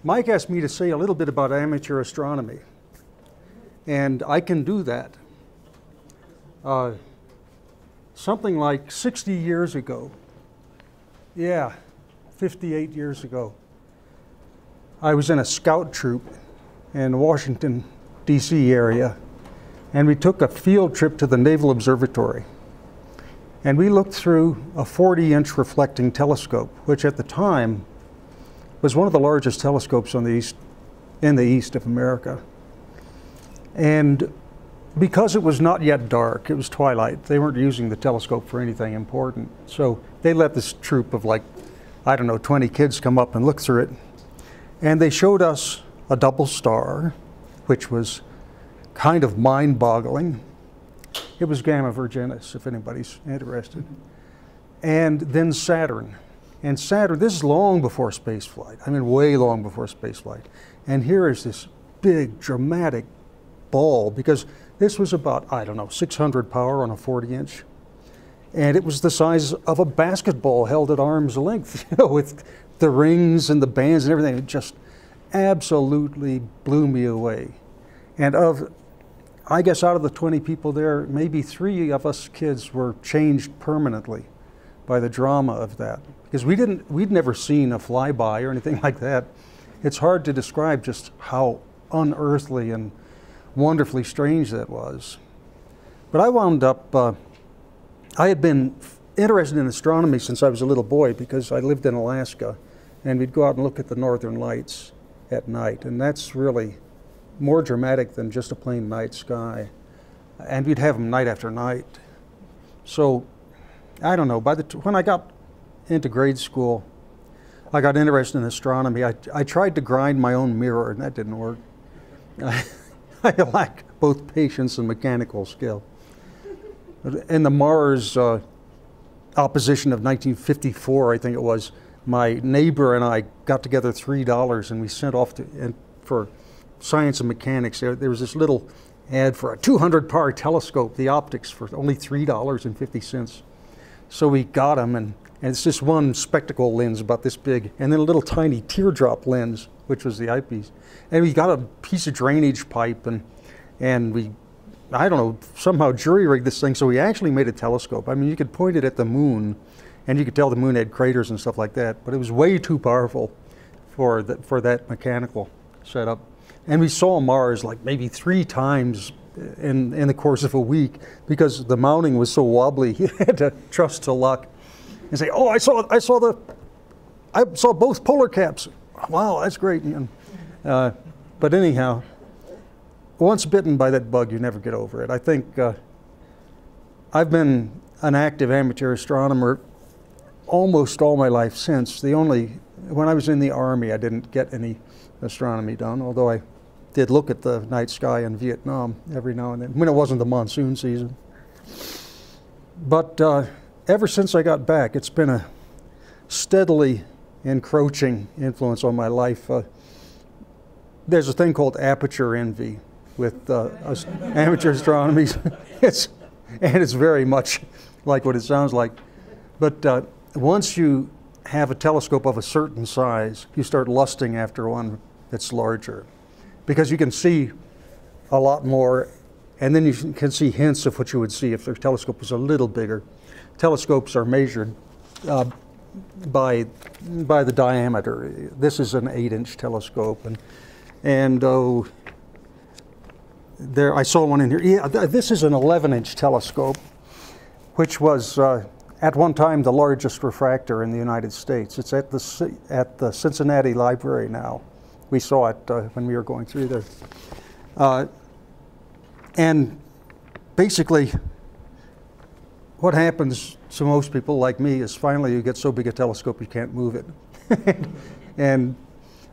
Mike asked me to say a little bit about amateur astronomy, and I can do that. Something like 60 years ago, yeah, 58 years ago, I was in a scout troop in the Washington, D.C. area, and we took a field trip to the Naval Observatory. And we looked through a 40-inch reflecting telescope, which at the time was one of the largest telescopes in the east of America. And because it was not yet dark, it was twilight, they weren't using the telescope for anything important. So they let this troop of like, I don't know, 20 kids come up and look through it. And they showed us a double star, which was kind of mind-boggling. It was Gamma Virginis, if anybody's interested. And then Saturn. And Saturn, this is long before spaceflight. I mean, way long before spaceflight. And here is this big, dramatic ball, because this was about, I don't know, 600 power on a 40-inch. And it was the size of a basketball held at arm's length, you know, with the rings and the bands and everything. It just absolutely blew me away. And I guess out of the 20 people there, maybe 3 of us kids were changed permanently by the drama of that. Because we'd never seen a flyby or anything like that. It's hard to describe just how unearthly and wonderfully strange that was. But I wound up, I had been interested in astronomy since I was a little boy because I lived in Alaska, and we'd go out and look at the northern lights at night, and that's really more dramatic than just a plain night sky. And we'd have them night after night. So, I don't know, when I got into grade school, I got interested in astronomy. I tried to grind my own mirror, and that didn't work. I lack both patience and mechanical skill. In the Mars opposition of 1954, I think it was, my neighbor and I got together $3 and we sent off for science and mechanics. There was this little ad for a 200 power telescope, the optics, for only $3.50. So we got them, and it's this one spectacle lens about this big, and then a little tiny teardrop lens, which was the eyepiece. And we got a piece of drainage pipe, and we, I don't know, somehow jury-rigged this thing, so we actually made a telescope. I mean, you could point it at the moon, and you could tell the moon had craters and stuff like that, but it was way too powerful for that mechanical setup. And we saw Mars like maybe 3 times in the course of a week because the mounting was so wobbly. You had to trust to luck and say, "Oh, I saw both polar caps. Wow, that's great." But anyhow, once bitten by that bug, you never get over it. I think I've been an active amateur astronomer almost all my life since. When I was in the Army, I didn't get any astronomy done, although I did look at the night sky in Vietnam every now and then, when it wasn't the monsoon season. But ever since I got back, it's been a steadily encroaching influence on my life. There's a thing called aperture envy with amateur astronomy. It's very much like what it sounds like. But once you have a telescope of a certain size, you start lusting after one that's larger, because you can see a lot more, and then you can see hints of what you would see if the telescope was a little bigger. Telescopes are measured by the diameter. This is an 8-inch telescope, and there I saw one in here. Yeah, this is an 11-inch telescope, which was at one time the largest refractor in the United States. It's at the Cincinnati Library now. We saw it when we were going through there. And basically, what happens to most people like me is finally you get so big a telescope you can't move it. And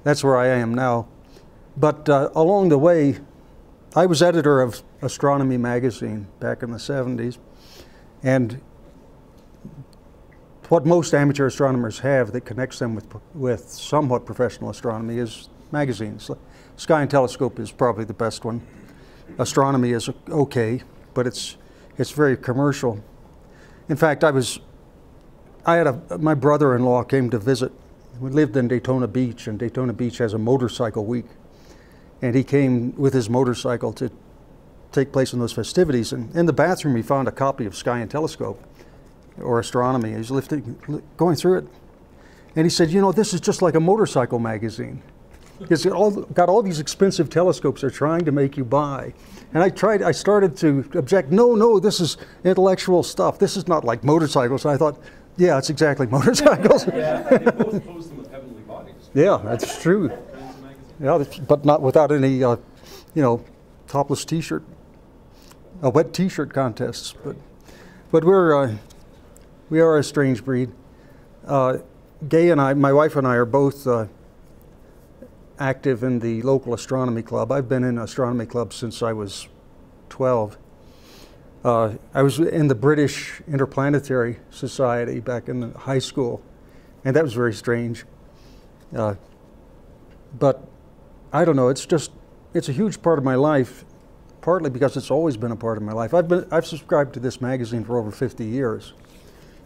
that's where I am now. But along the way, I was editor of Astronomy magazine back in the 70s. And what most amateur astronomers have that connects them with somewhat professional astronomy is magazines. Sky and Telescope is probably the best one. Astronomy is okay, but it's very commercial. In fact, my brother-in-law came to visit We lived in Daytona Beach, and Daytona Beach has a motorcycle week. And he came with his motorcycle to take place in those festivities. And in the bathroom, he found a copy of Sky and Telescope, or Astronomy. He's going through it. And he said, you know, this is just like a motorcycle magazine. It's got all these expensive telescopes they're trying to make you buy. And I started to object, no, this is intellectual stuff. This is not like motorcycles. And I thought, yeah, it's exactly motorcycles. Yeah, they both pose them with heavenly bodies. Yeah, that's true. Yeah, but not without any, you know, topless T-shirt, wet T-shirt contests. But we are a strange breed. Gay and I, my wife and I, are both active in the local astronomy club. I've been in astronomy club since I was 12. I was in the British Interplanetary Society back in high school, and that was very strange. But I don't know, it's a huge part of my life, partly because it's always been a part of my life. I've subscribed to this magazine for over 50 years.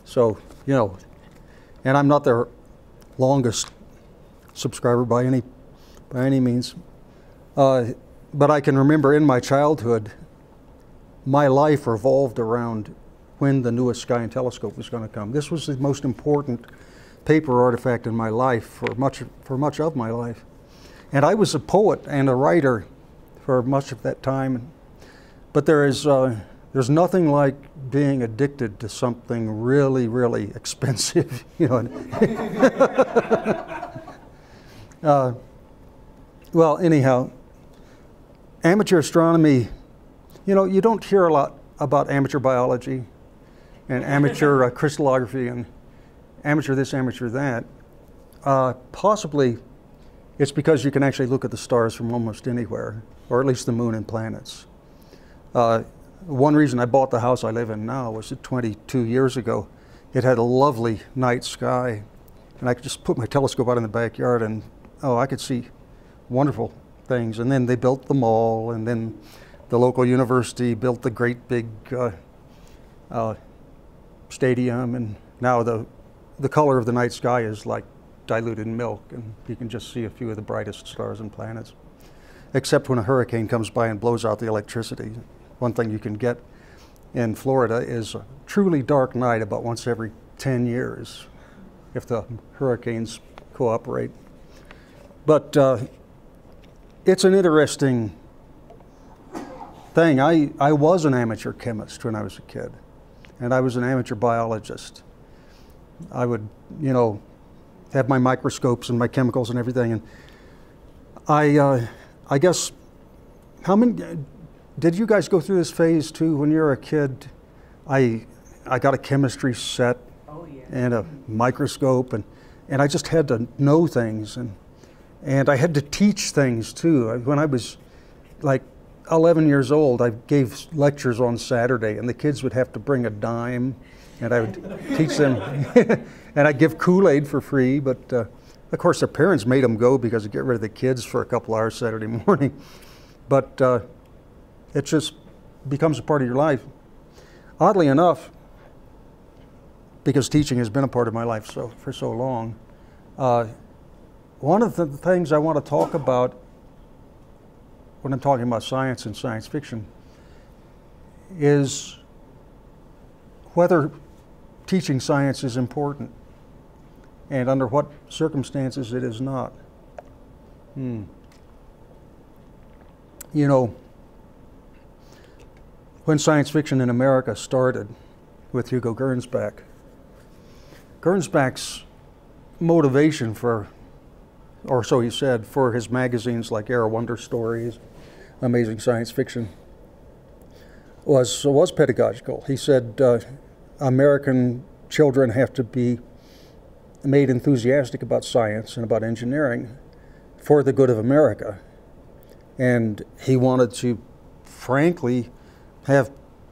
So, you know, and I'm not their longest subscriber by any means. But I can remember in my childhood, my life revolved around when the newest Sky and Telescope was going to come. This was the most important paper artifact in my life for much of my life. And I was a poet and a writer for much of that time. But there's nothing like being addicted to something really, really expensive, you know. Well, anyhow, amateur astronomy, you know, you don't hear a lot about amateur biology and amateur crystallography and amateur this, amateur that. Possibly it's because you can actually look at the stars from almost anywhere, or at least the moon and planets. One reason I bought the house I live in now was that 22 years ago, it had a lovely night sky, and I could just put my telescope out in the backyard and, oh, I could see wonderful things. And then they built the mall, and then the local university built the great big stadium, and now the color of the night sky is like diluted milk, and you can just see a few of the brightest stars and planets, except when a hurricane comes by and blows out the electricity. One thing you can get in Florida is a truly dark night about once every 10 years if the hurricanes cooperate. But it's an interesting thing. I was an amateur chemist when I was a kid, and I was an amateur biologist. I would, you know, have my microscopes and my chemicals and everything. And I guess, how many, did you guys go through this phase too when you were a kid? I got a chemistry set. Oh, yeah. And a microscope, and I just had to know things, and I had to teach things too. When I was like 11 years old, I gave lectures on Saturday, and the kids would have to bring a dime, and I would teach them, and I'd give Kool-Aid for free, but of course their parents made them go because to get rid of the kids for a couple hours Saturday morning. But it just becomes a part of your life. Oddly enough, because teaching has been a part of my life for so long, one of the things I want to talk about when I'm talking about science and science fiction is whether teaching science is important and under what circumstances it is not. You know, when science fiction in America started with Hugo Gernsback, Gernsback's motivation for, or so he said, for his magazines like Era Wonder Stories, Amazing Science Fiction, was pedagogical. He said American children have to be made enthusiastic about science and about engineering for the good of America. And he wanted to, frankly, have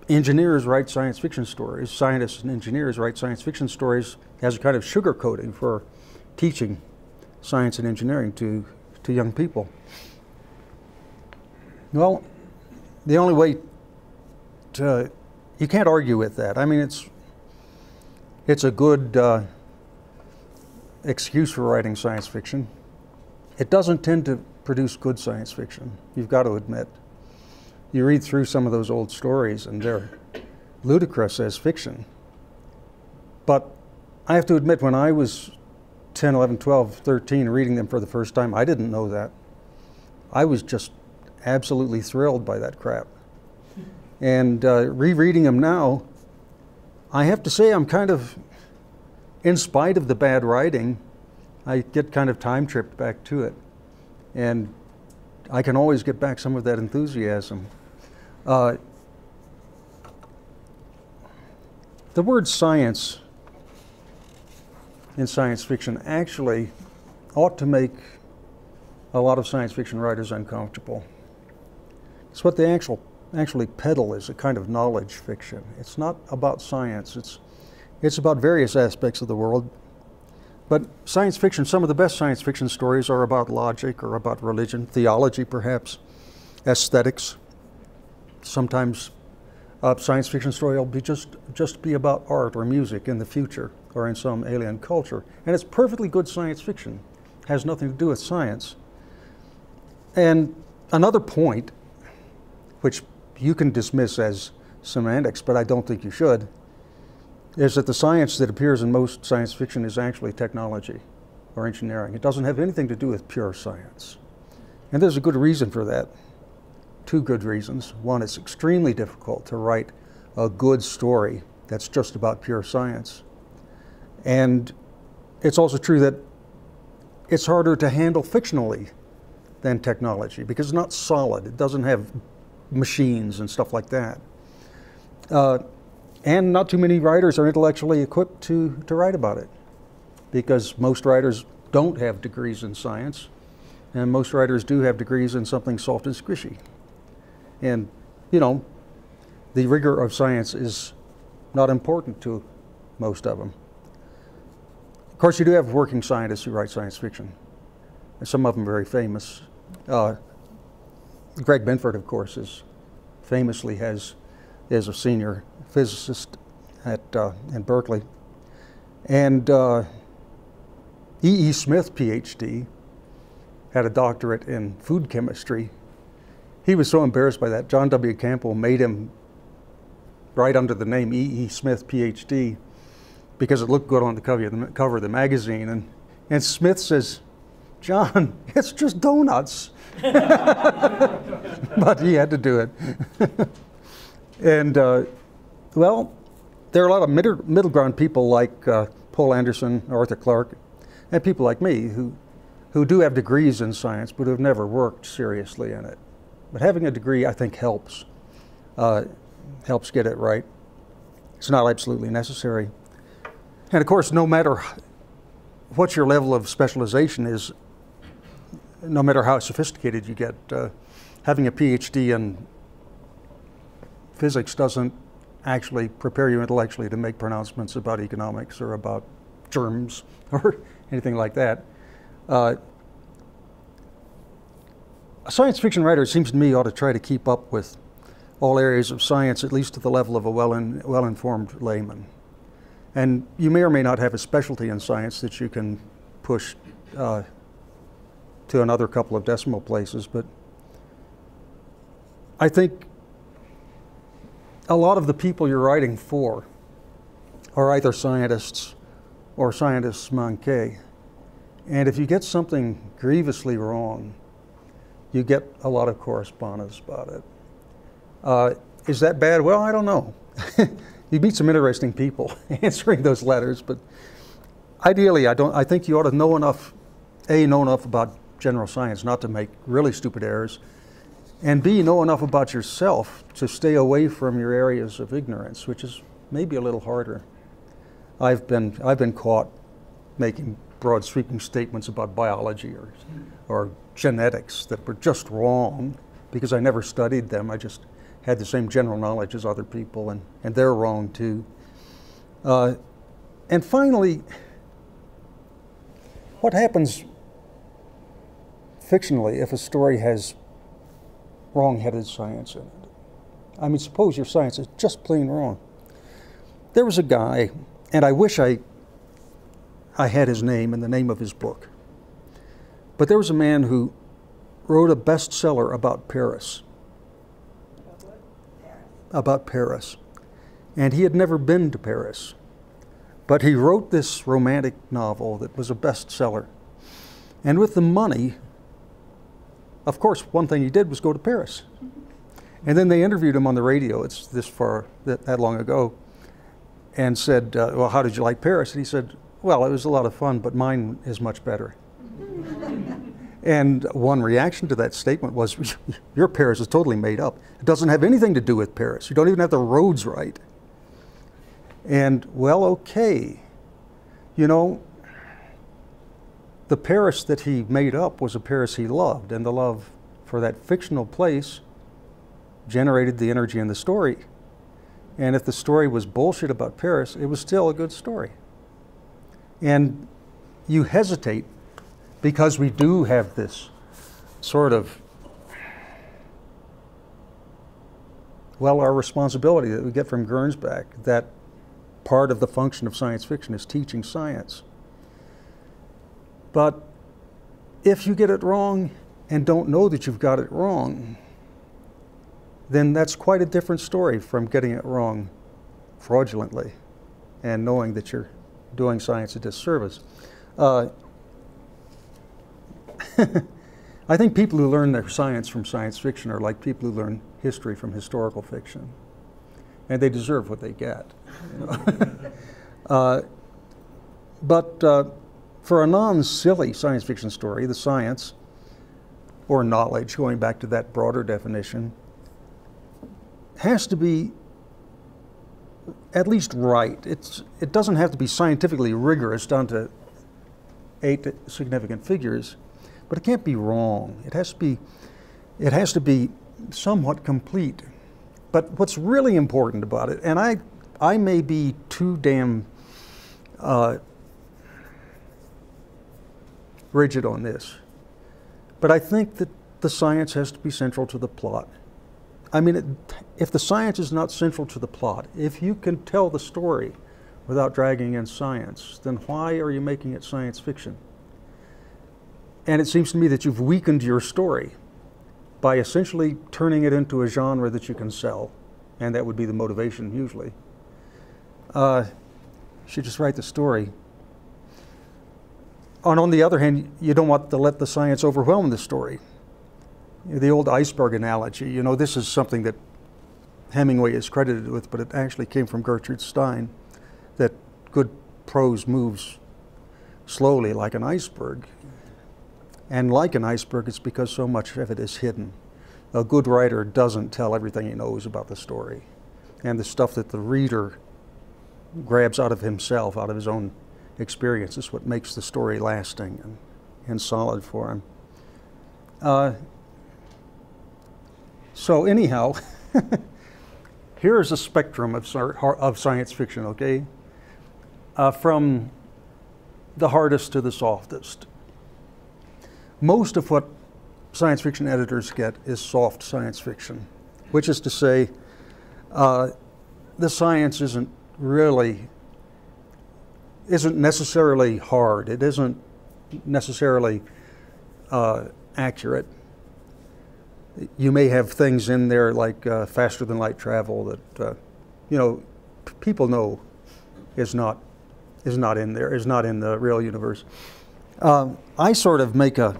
engineers write science fiction stories, scientists and engineers write science fiction stories as a kind of sugar coating for teaching science and engineering to young people. Well, the only way to, you can't argue with that. I mean, it's a good excuse for writing science fiction. It doesn't tend to produce good science fiction, you've got to admit. You read through some of those old stories and they're ludicrous as fiction. But I have to admit, when I was 10, 11, 12, 13, reading them for the first time, I didn't know that. I was just absolutely thrilled by that crap. And rereading them now, I have to say I'm kind of, in spite of the bad writing, I get kind of time tripped back to it. And I can always get back some of that enthusiasm. The word science in science fiction actually ought to make a lot of science fiction writers uncomfortable. It's what they actually peddle is a kind of knowledge fiction. It's not about science. It's about various aspects of the world. But science fiction, some of the best science fiction stories are about logic or about religion, theology perhaps, aesthetics. Sometimes a science fiction story will be just be about art or music in the future or in some alien culture. And it's perfectly good science fiction. It has nothing to do with science. And another point, which you can dismiss as semantics, but I don't think you should, is that the science that appears in most science fiction is actually technology or engineering. It doesn't have anything to do with pure science. And there's a good reason for that. Two good reasons. One, it's extremely difficult to write a good story that's just about pure science. And it's also true that it's harder to handle fictionally than technology because it's not solid. It doesn't have machines and stuff like that. And not too many writers are intellectually equipped to write about it because most writers don't have degrees in science and most writers do have degrees in something soft and squishy. And, you know, the rigor of science is not important to most of them. Of course, you do have working scientists who write science fiction. And some of them very famous. Greg Benford, of course, famously is a senior physicist in Berkeley. And E.E. Smith, PhD, had a doctorate in food chemistry. He was so embarrassed by that, John W. Campbell made him write under the name E.E. Smith, PhD, because it looked good on the cover of the magazine. And Smith says, "John, it's just donuts." But he had to do it. And, well, there are a lot of middle ground people like Paul Anderson, Arthur Clarke, and people like me who do have degrees in science but who have never worked seriously in it. But having a degree, I think, helps get it right. It's not absolutely necessary. And of course, no matter what your level of specialization is, no matter how sophisticated you get, having a PhD in physics doesn't actually prepare you intellectually to make pronouncements about economics or about germs or anything like that. A science fiction writer, it seems to me, ought to try to keep up with all areas of science, at least to the level of a well-informed layman. And you may or may not have a specialty in science that you can push to another couple of decimal places, but I think a lot of the people you're writing for are either scientists or scientists manqués. And if you get something grievously wrong, you get a lot of correspondence about it. Is that bad? Well, I don't know. You meet some interesting people answering those letters, but ideally, I think you ought to know enough about general science not to make really stupid errors, and B, know enough about yourself to stay away from your areas of ignorance, which is maybe a little harder. I've been caught making broad sweeping statements about biology or genetics that were just wrong because I never studied them. I just had the same general knowledge as other people, and they're wrong too. And finally, what happens fictionally if a story has wrong-headed science in it? I mean, suppose your science is just plain wrong. There was a guy, and I wish I I had his name and the name of his book. But there was a man who wrote a bestseller about Paris. About Paris. And he had never been to Paris. But he wrote this romantic novel that was a bestseller. And with the money, of course, one thing he did was go to Paris. And then they interviewed him on the radio, it's that long ago, and said, well, how did you like Paris? And he said, well, it was a lot of fun, but mine is much better. And one reaction to that statement was, your Paris is totally made up. It doesn't have anything to do with Paris. You don't even have the roads right. And, well, okay. You know, the Paris that he made up was a Paris he loved, and the love for that fictional place generated the energy in the story. And if the story was bullshit about Paris, it was still a good story. And you hesitate because we do have this sort of, well, our responsibility that we get from Gernsback, that part of the function of science fiction is teaching science. But if you get it wrong and don't know that you've got it wrong, then that's quite a different story from getting it wrong fraudulently and knowing that you're doing science a disservice. I think people who learn their science from science fiction are like people who learn history from historical fiction. And they deserve what they get. You know? But for a non-silly science fiction story, the science, or knowledge, going back to that broader definition, has to be at least right. It doesn't have to be scientifically rigorous down to 8 significant figures, but it can't be wrong. It has to be somewhat complete. But what's really important about it, and I may be too damn rigid on this, but I think that the science has to be central to the plot. I mean, if the science is not central to the plot, if you can tell the story without dragging in science, then why are you making it science fiction? And it seems to me that you've weakened your story by essentially turning it into a genre that you can sell. And that would be the motivation usually. You should just write the story. And on the other hand, you don't want to let the science overwhelm the story. The Old Iceberg Analogy, you know, this is something that Hemingway is credited with, but it actually came from Gertrude Stein, that good prose moves slowly like an iceberg. And like an iceberg, it's because so much of it is hidden. A good writer doesn't tell everything he knows about the story. And the stuff that the reader grabs out of himself, out of his own experience, is what makes the story lasting and solid for him. So anyhow, here's a spectrum of science fiction, okay? From the hardest to the softest. Most of what science fiction editors get is soft science fiction, which is to say, the science isn't necessarily hard. It isn't necessarily accurate. You may have things in there like faster than light travel that you know, people know is not in there, is not in the real universe. I sort of make a,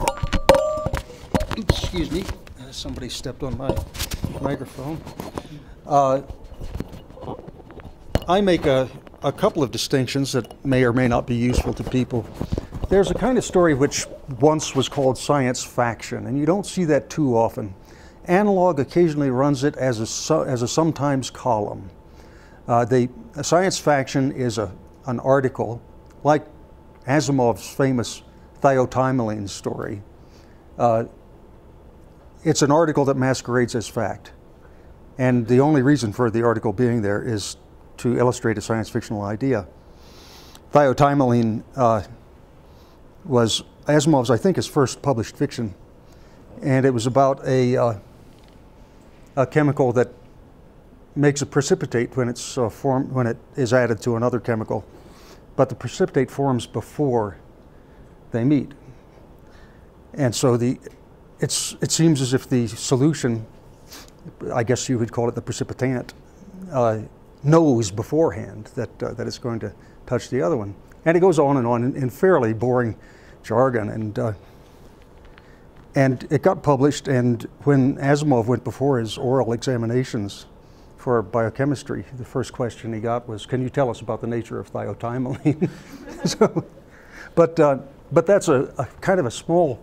excuse me, somebody stepped on my microphone. I make a couple of distinctions that may or may not be useful to people. There's a kind of story which once was called science faction, and you don't see that too often. Analog occasionally runs it as a sometimes column. A science faction is an article, like Asimov's famous Thiotymelene story. It's an article that masquerades as fact. And the only reason for the article being there is to illustrate a science fictional idea. Thiotymelene was Asimov's, I think, his first published fiction. And it was about a chemical that makes a precipitate when it's when it is added to another chemical. but the precipitate forms before they meet. And so it seems as if the solution, I guess you would call it the precipitant, knows beforehand that it's going to touch the other one. And it goes on in fairly boring jargon. And it got published, and when Asimov went before his oral examinations for biochemistry, the first question he got was, "Can you tell us about the nature of thiothymine?" But that's a kind of a small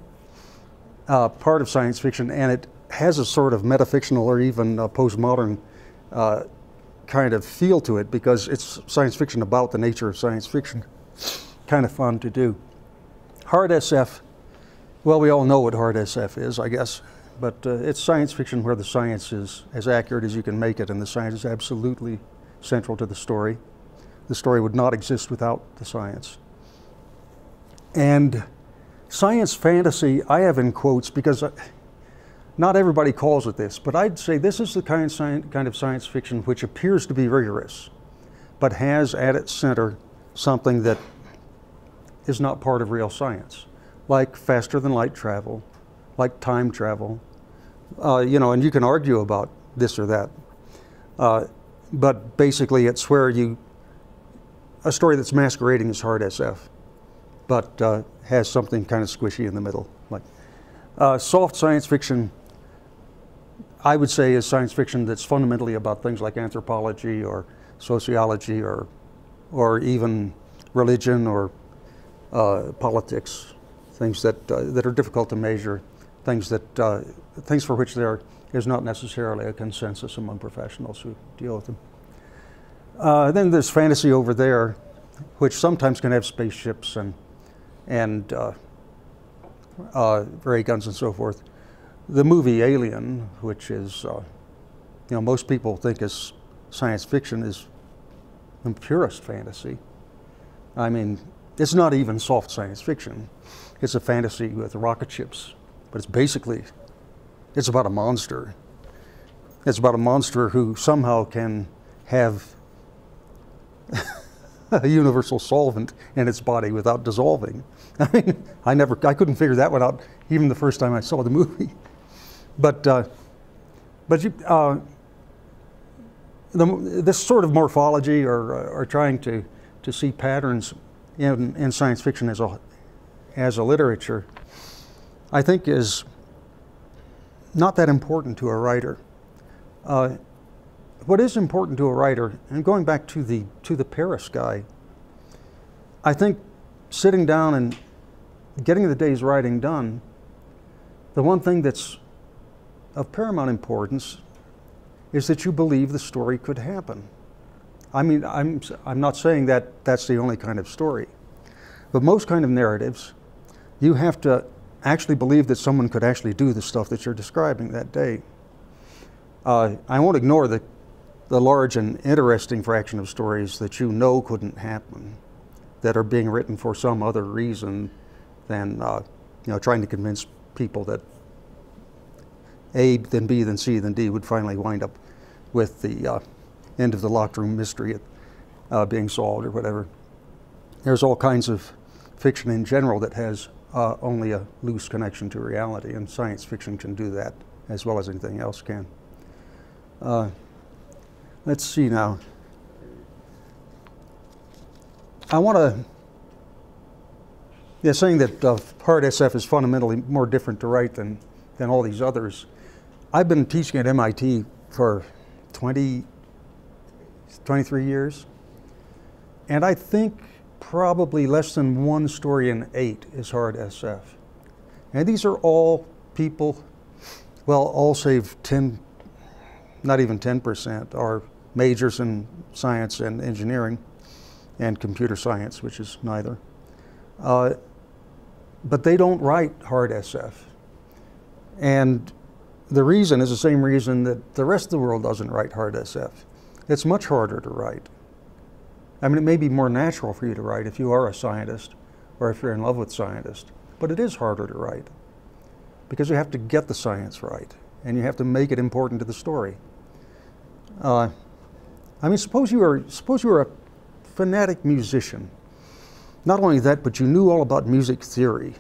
part of science fiction, and it has a sort of metafictional or even postmodern kind of feel to it, because it's science fiction about the nature of science fiction. Kind of fun to do. Hard SF, well, we all know what hard SF is, I guess, but it's science fiction where the science is as accurate as you can make it, and the science is absolutely central to the story. The story would not exist without the science. And science fantasy, I have in quotes because not everybody calls it this, but I'd say this is the kind of science fiction which appears to be rigorous, but has at its center something that is not part of real science, like faster than light travel, like time travel, you know, and you can argue about this or that. But basically it's where a story that's masquerading as hard SF, but has something kind of squishy in the middle. Like soft science fiction, I would say, is science fiction that's fundamentally about things like anthropology or sociology or even religion or politics, things that are difficult to measure, things for which there is not necessarily a consensus among professionals who deal with them. Then there's fantasy over there, which sometimes can have spaceships and ray guns and so forth. The movie Alien, which is, you know, most people think is science fiction, is the purest fantasy. I mean, it's not even soft science fiction. It's a fantasy with rocket ships, but it's about a monster. It's about a monster who somehow can have a universal solvent in its body without dissolving. I mean, I couldn't figure that one out even the first time I saw the movie. But this sort of morphology or trying to see patterns in science fiction as a literature, I think is not that important to a writer. What is important to a writer, and going back to the Paris guy, I think sitting down and getting the day's writing done, the one thing that's of paramount importance is that you believe the story could happen. I mean, I'm not saying that that's the only kind of story, but most kind of narratives, you have to actually believe that someone could actually do the stuff that you're describing that day. I won't ignore the large and interesting fraction of stories that you know couldn't happen, that are being written for some other reason than you know, trying to convince people that A, then B, then C, then D would finally wind up with the end of the locked room mystery being solved or whatever. There's all kinds of fiction in general that has only a loose connection to reality, and science fiction can do that as well as anything else can. Let's see now. I want to, saying that hard SF is fundamentally more different to write than all these others. I've been teaching at MIT for 23 years, and I think probably less than 1 story in 8 is hard SF. And these are all people, well, all save 10, not even 10%, are majors in science and engineering and computer science, which is neither. But they don't write hard SF. And the reason is the same reason that the rest of the world doesn't write hard SF. It's much harder to write. I mean, it may be more natural for you to write if you are a scientist or if you're in love with scientists, but it is harder to write because you have to get the science right and you have to make it important to the story. I mean, suppose you were a fanatic musician not only that, but you knew all about music theory.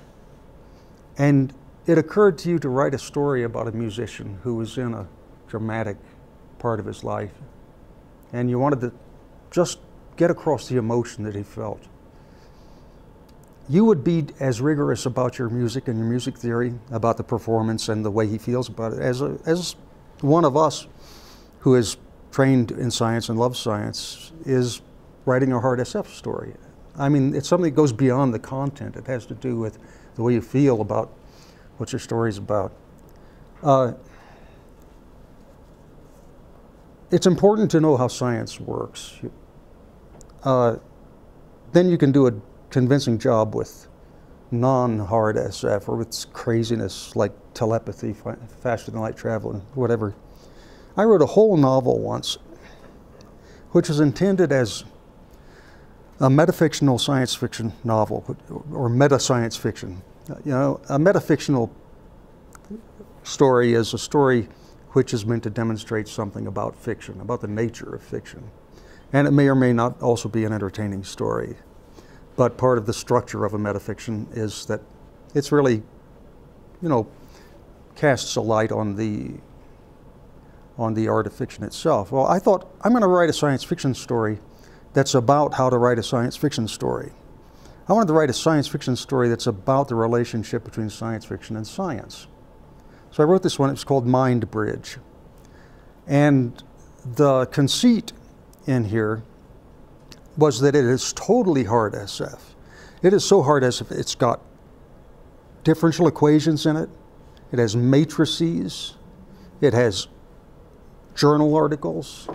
And it occurred to you to write a story about a musician who was in a dramatic part of his life. And you wanted to just get across the emotion that he felt. You would be as rigorous about your music and your music theory, about the performance and the way he feels about it, as one of us who is trained in science and loves science is writing a hard SF story. I mean, it's something that goes beyond the content. It has to do with the way you feel about what your story's about. It's important to know how science works. Then you can do a convincing job with non-hard SF or with craziness like telepathy, faster than light travel, and whatever. I wrote a whole novel once, which was intended as a metafictional science fiction novel, or meta-science fiction. You know, a metafictional story is a story which is meant to demonstrate something about fiction, about the nature of fiction. And it may or may not also be an entertaining story. But part of the structure of a metafiction is that it's really, you know, casts a light on the art of fiction itself. Well, I thought, I'm going to write a science fiction story that's about how to write a science fiction story. I wanted to write a science fiction story that's about the relationship between science fiction and science. So I wrote this one. It's called Mind Bridge. And the conceit in here was that it is totally hard SF. It is so hard SF, it's got differential equations in it. It has matrices. It has journal articles.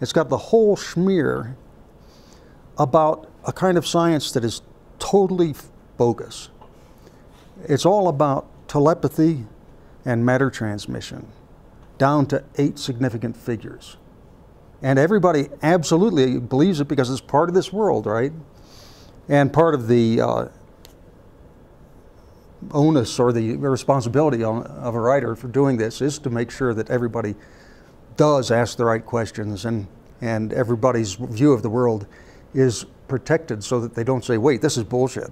It's got the whole schmear about a kind of science that is totally bogus. It's all about telepathy and matter transmission, down to 8 significant figures. And everybody absolutely believes it because it's part of this world, right? And part of the onus or the responsibility of a writer for doing this is to make sure that everybody does ask the right questions and everybody's view of the world is protected so that they don't say, wait, this is bullshit.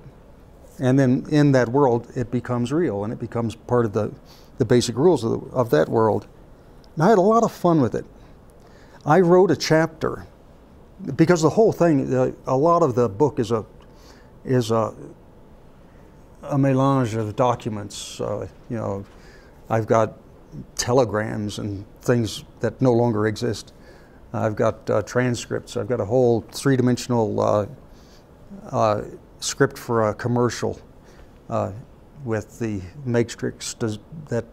And then in that world, it becomes real and it becomes part of the basic rules of that world. And I had a lot of fun with it. I wrote a chapter because the whole thing, a lot of the book is a melange of documents. You know, I've got telegrams and things that no longer exist. I've got transcripts. I've got a whole 3-dimensional script for a commercial with the matrix that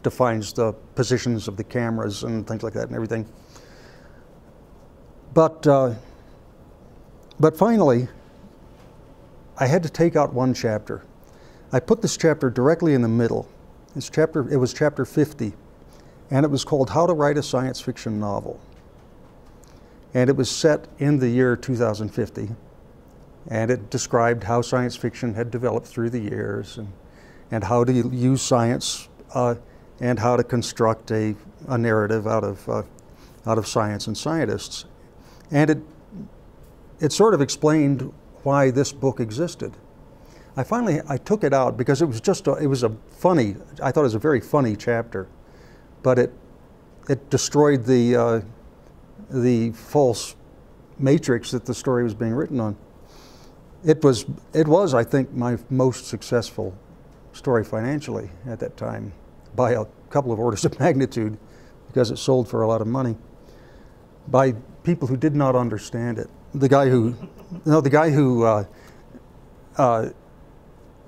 defines the positions of the cameras and things like that and everything. But finally, I had to take out one chapter. I put this chapter directly in the middle. It was chapter 50, and it was called How to Write a Science Fiction Novel. And it was set in the year 2050, and it described how science fiction had developed through the years and how to use science and how to construct a narrative out of science and scientists. And it sort of explained why this book existed. I took it out because it was a funny, I thought it was a very funny chapter, but it destroyed the false matrix that the story was being written on. It was, I think, my most successful story financially at that time by a couple of orders of magnitude because it sold for a lot of money by people who did not understand it. The guy who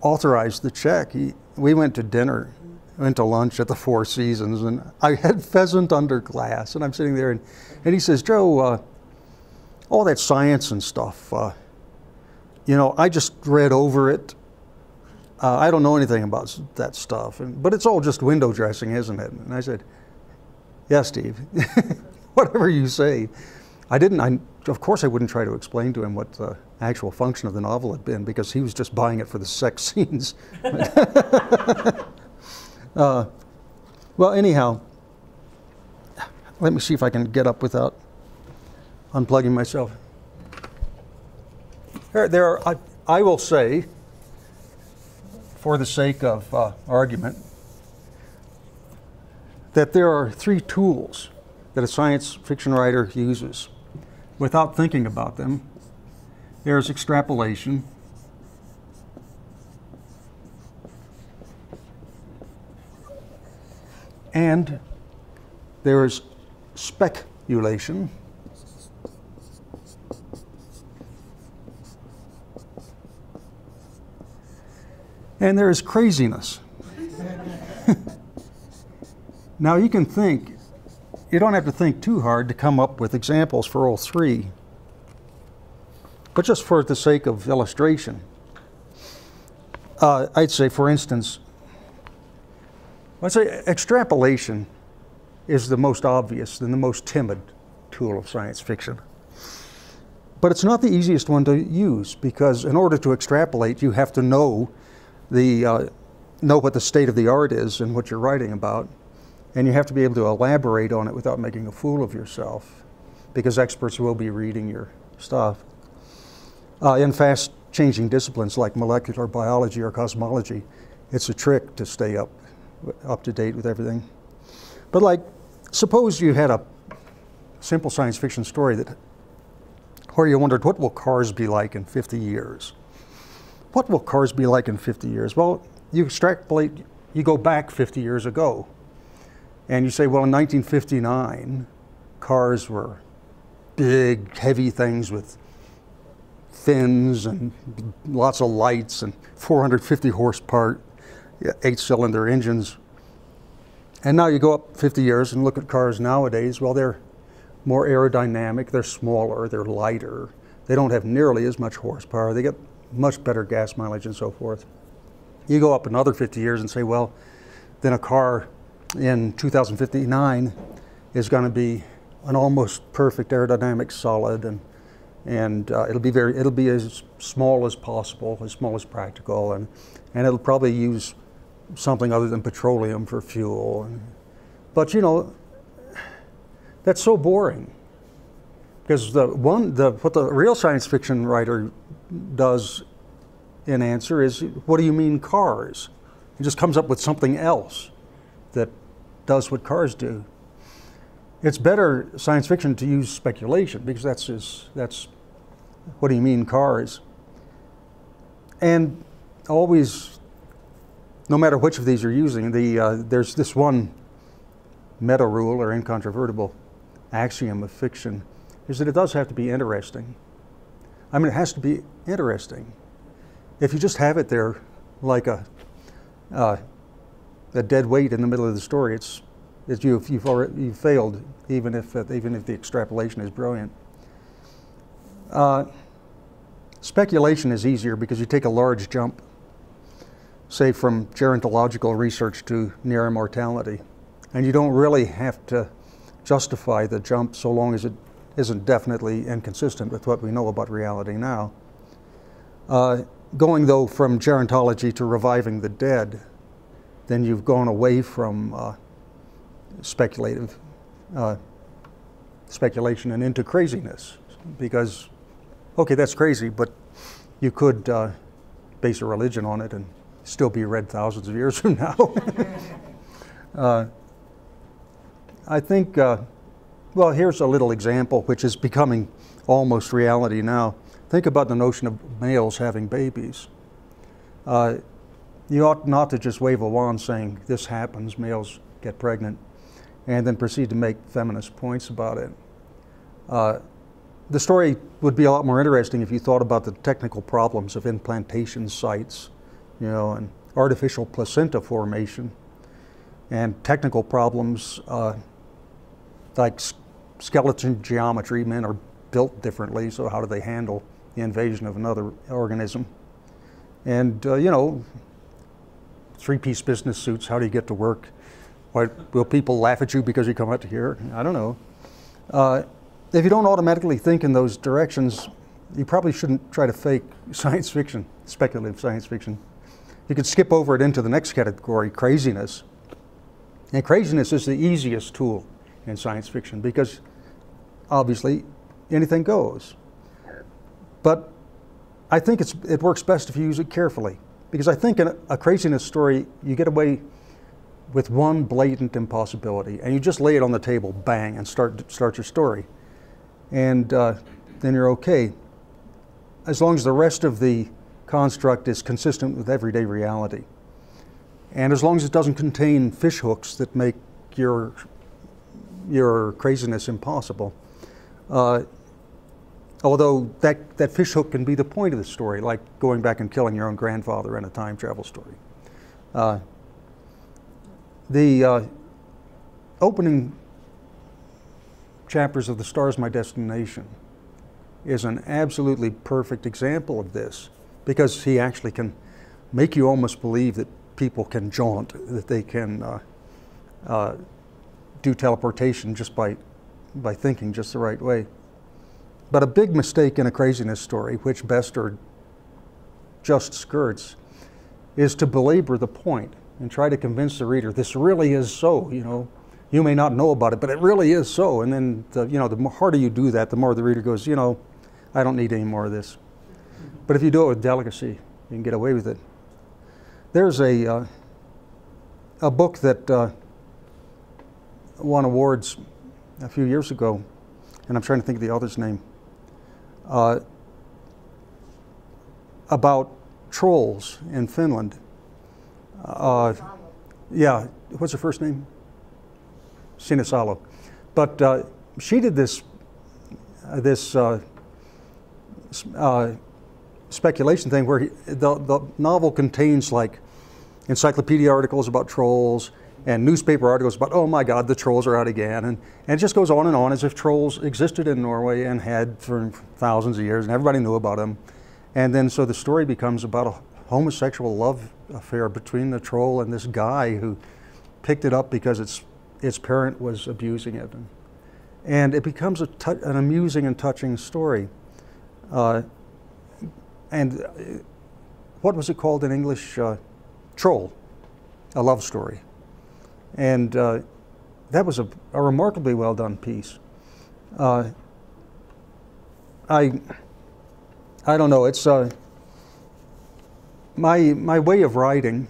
authorized the check, we went to dinner, went to lunch at the Four Seasons, and I had pheasant under glass, and I'm sitting there, and he says, Joe, all that science and stuff, you know, I just read over it. I don't know anything about that stuff, but it's all just window dressing, isn't it? And I said, yeah, Steve, whatever you say. Of course I wouldn't try to explain to him what the actual function of the novel had been because he was just buying it for the sex scenes. Well, anyhow, let me see if I can get up without unplugging myself. I will say, for the sake of argument, that there are three tools that a science fiction writer uses without thinking about them. There's extrapolation, and there is speculation, and there is craziness. Now you can think, you don't have to think too hard to come up with examples for all three, but just for the sake of illustration, I'd say, for instance, I'd say extrapolation is the most obvious and the most timid tool of science fiction. But it's not the easiest one to use, because in order to extrapolate, you have to know what the state of the art is and what you're writing about, and you have to be able to elaborate on it without making a fool of yourself, because experts will be reading your stuff. In fast-changing disciplines like molecular biology or cosmology, it's a trick to stay up to date with everything. But like, suppose you had a simple science fiction story where you wondered, what will cars be like in 50 years? What will cars be like in 50 years? Well, you extrapolate, you go back 50 years ago, and you say, well, in 1959, cars were big, heavy things with fins and lots of lights and 450 horsepower, 8-cylinder engines. And now you go up 50 years and look at cars nowadays. Well, they're more aerodynamic, they're smaller, they're lighter, they don't have nearly as much horsepower, they get much better gas mileage and so forth. You go up another 50 years and say, well, then a car in 2059 is going to be an almost perfect aerodynamic solid, and it'll be as small as possible, as small as practical, and it'll probably use something other than petroleum for fuel. But you know, that's so boring, because what the real science fiction writer does in answer is, what do you mean cars? He just comes up with something else that does what cars do. It's better science fiction to use speculation, because that's what do you mean cars? And always, no matter which of these you're using, there's this one meta rule or incontrovertible axiom of fiction, is that it does have to be interesting. I mean, it has to be interesting. If you just have it there like a dead weight in the middle of the story, you've failed, even if the extrapolation is brilliant. Speculation is easier because you take a large jump, say from gerontological research to near immortality, and you don't really have to justify the jump so long as it isn't definitely inconsistent with what we know about reality now. Going, though, from gerontology to reviving the dead, then you've gone away from speculation and into craziness, because, okay, that's crazy, but you could base a religion on it and still be read thousands of years from now. I think, well, here's a little example which is becoming almost reality now. Think about the notion of males having babies. You ought not to just wave a wand saying, this happens, males get pregnant, and then proceed to make feminist points about it. The story would be a lot more interesting if you thought about the technical problems of implantation sites, you know, and artificial placenta formation, and technical problems like skeleton geometry. Men are built differently, so how do they handle the invasion of another organism? And you know, three-piece business suits, how do you get to work? Why, will people laugh at you because you come out to here? I don't know. If you don't automatically think in those directions, you probably shouldn't try to fake science fiction, speculative science fiction. You could skip over it into the next category, craziness. And craziness is the easiest tool in science fiction, because obviously anything goes. But I think it works best if you use it carefully, because I think in a craziness story, you get away with one blatant impossibility, and you just lay it on the table, bang, and start your story. And then you're okay, as long as the rest of the construct is consistent with everyday reality. And as long as it doesn't contain fish hooks that make your craziness impossible. Although that fish hook can be the point of the story, like going back and killing your own grandfather in a time travel story. The opening chapters of The Star's My Destination is an absolutely perfect example of this, because he actually can make you almost believe that people can jaunt, that they can do teleportation just by thinking just the right way. But a big mistake in a craziness story, which Bester just skirts, is to belabor the point and try to convince the reader this really is so. You may not know about it, but it really is so. And then the harder you do that, the more the reader goes, I don't need any more of this. But if you do it with delicacy, you can get away with it. There's a book that won awards a few years ago, and I'm trying to think of the author's name, about trolls in Finland. Yeah, what's her first name? Sinisalo. But she did this speculation thing where the novel contains like encyclopedia articles about trolls and newspaper articles about, oh my God, the trolls are out again. And it just goes on and on as if trolls existed in Norway and had for thousands of years, and everybody knew about them. And then so the story becomes about a homosexual love affair between the troll and this guy who picked it up because its parent was abusing it. And it becomes an amusing and touching story. And what was it called in English? Troll, a love story. And that was a remarkably well done piece. I don't know, it's my way of writing,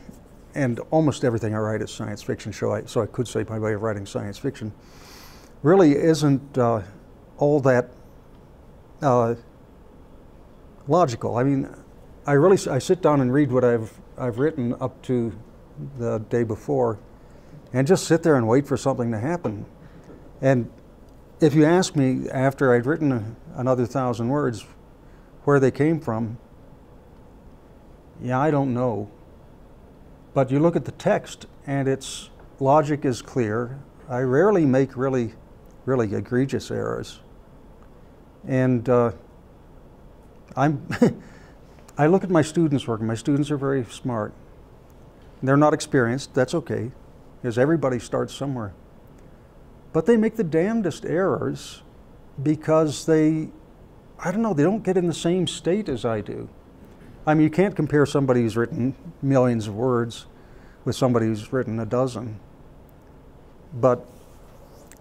and almost everything I write is science fiction, so I could say my way of writing science fiction, really isn't all that logical. I mean, I sit down and read what I've written up to the day before, and just sit there and wait for something to happen. And if you ask me after I'd written another 1,000 words where they came from, yeah, I don't know. But you look at the text and its logic is clear. I rarely make really egregious errors. And I look at my students' work, and my students are very smart. They're not experienced, that's okay, because everybody starts somewhere. But they make the damnedest errors because I don't know, they don't get in the same state as I do. I mean, you can't compare somebody who's written millions of words with somebody who's written a dozen. But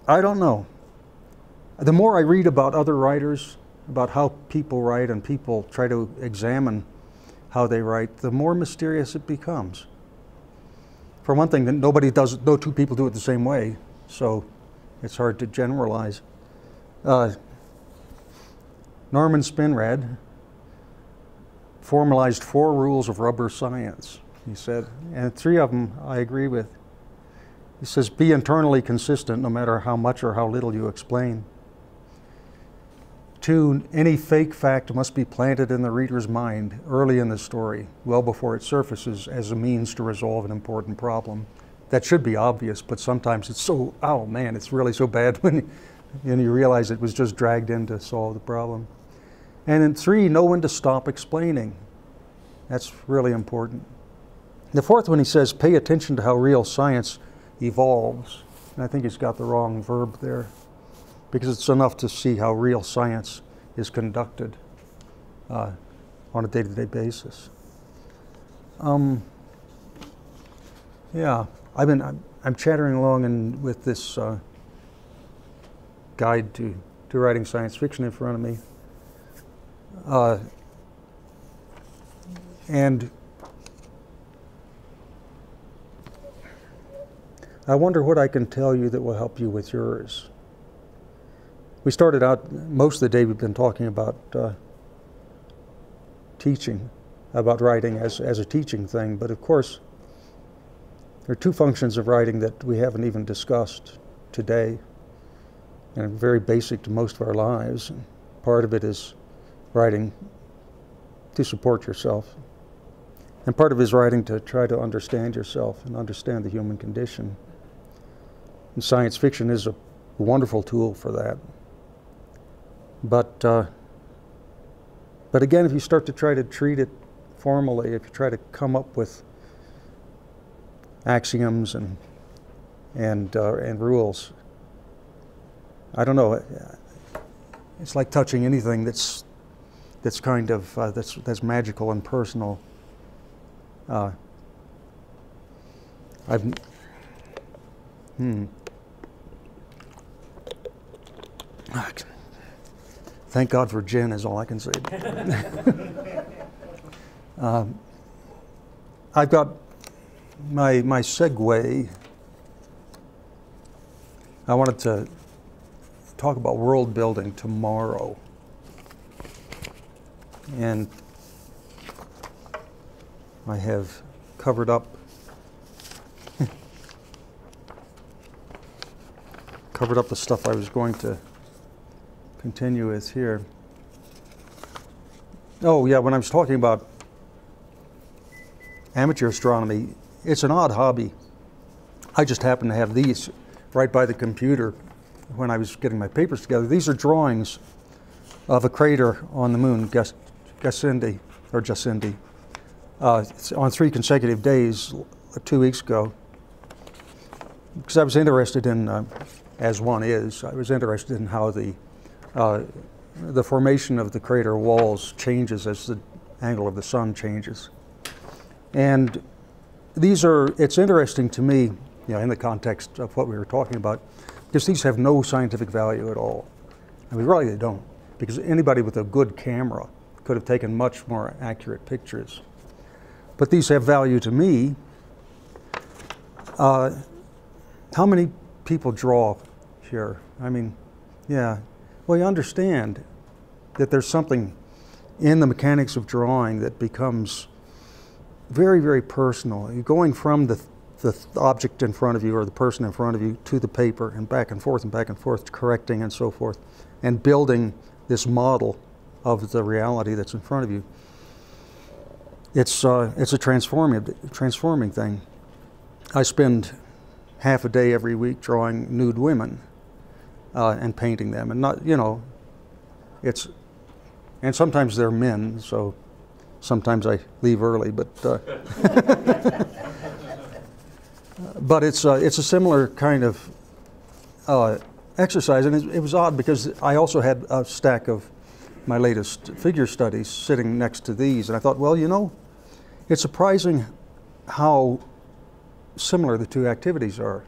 I don't know. The more I read about other writers, about how people write and people try to examine how they write, the more mysterious it becomes. For one thing, no two people do it the same way, so it's hard to generalize. Norman Spinrad formalized 4 rules of rubber science, he said, and 3 of them I agree with. He says, be internally consistent no matter how much or how little you explain. 2, any fake fact must be planted in the reader's mind early in the story, well before it surfaces as a means to resolve an important problem. That should be obvious, but sometimes it's so, oh man, it's really so bad when you realize it was just dragged in to solve the problem. And then 3, know when to stop explaining. That's really important. The 4th one, he says, pay attention to how real science evolves. And I think he's got the wrong verb there, because it's enough to see how real science is conducted on a day-to-day basis. Yeah, I'm chattering along with this guide to writing science fiction in front of me. And I wonder what I can tell you that will help you with yours. We started out, most of the day we've been talking about teaching, about writing as a teaching thing, but of course there are two functions of writing that we haven't even discussed today, and are very basic to most of our lives. Part of it is writing to support yourself, and part of it is writing to try to understand yourself and understand the human condition. And science fiction is a wonderful tool for that. But again, if you start to try to treat it formally, if you try to come up with axioms and rules, I don't know. It's like touching anything that's kind of that's magical and personal. Thank God for gin is all I can say. I've got my segue. I wanted to talk about world building tomorrow. And I have covered up the stuff I was going to continue with here. Oh yeah, when I was talking about amateur astronomy, it's an odd hobby. I just happen to have these right by the computer when I was getting my papers together. These are drawings of a crater on the moon, Gassendi, on 3 consecutive days 2 weeks ago. Because I was interested in, as one is, I was interested in how the formation of the crater walls changes as the angle of the sun changes. And it's interesting to me, in the context of what we were talking about, because these have no scientific value at all. I mean, really they don't, because anybody with a good camera could have taken much more accurate pictures. But these have value to me. How many people draw here? I mean, yeah. Well, you understand that there's something in the mechanics of drawing that becomes very, very personal. You're going from the object in front of you or the person in front of you to the paper and back and forth, correcting and so forth, and building this model of the reality that's in front of you. It's a transforming thing. I spend half a day every week drawing nude women and painting them, and and sometimes they're men, so sometimes I leave early, but but it's a similar kind of exercise, and it was odd because I also had a stack of my latest figure studies sitting next to these, and I thought, well, it's surprising how similar the two activities are.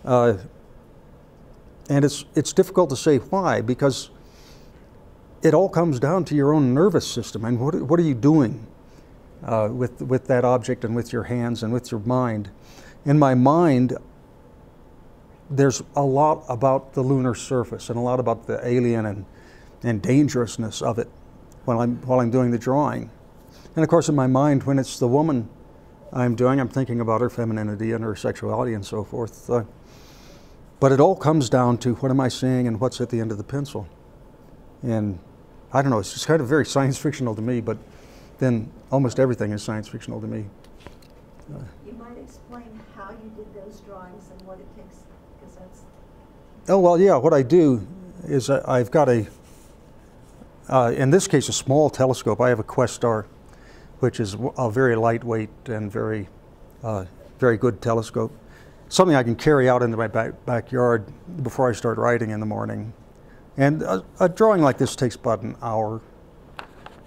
And it's difficult to say why, because it all comes down to your own nervous system. And what are you doing with that object and with your hands and with your mind? In my mind, there's a lot about the lunar surface and a lot about the alien and dangerousness of it while I'm doing the drawing. And of course, in my mind, when it's the woman I'm thinking about her femininity and her sexuality and so forth. But it all comes down to what am I seeing and what's at the end of the pencil. And I don't know, it's just kind of very science fictional to me, but then almost everything is science fictional to me. You might explain how you did those drawings and what it takes, because that's... Oh, well, yeah, what I do is I've got in this case, a small telescope. I have a Questar, which is a very lightweight and very good telescope. Something I can carry out into my backyard before I start writing in the morning. And a drawing like this takes about an hour.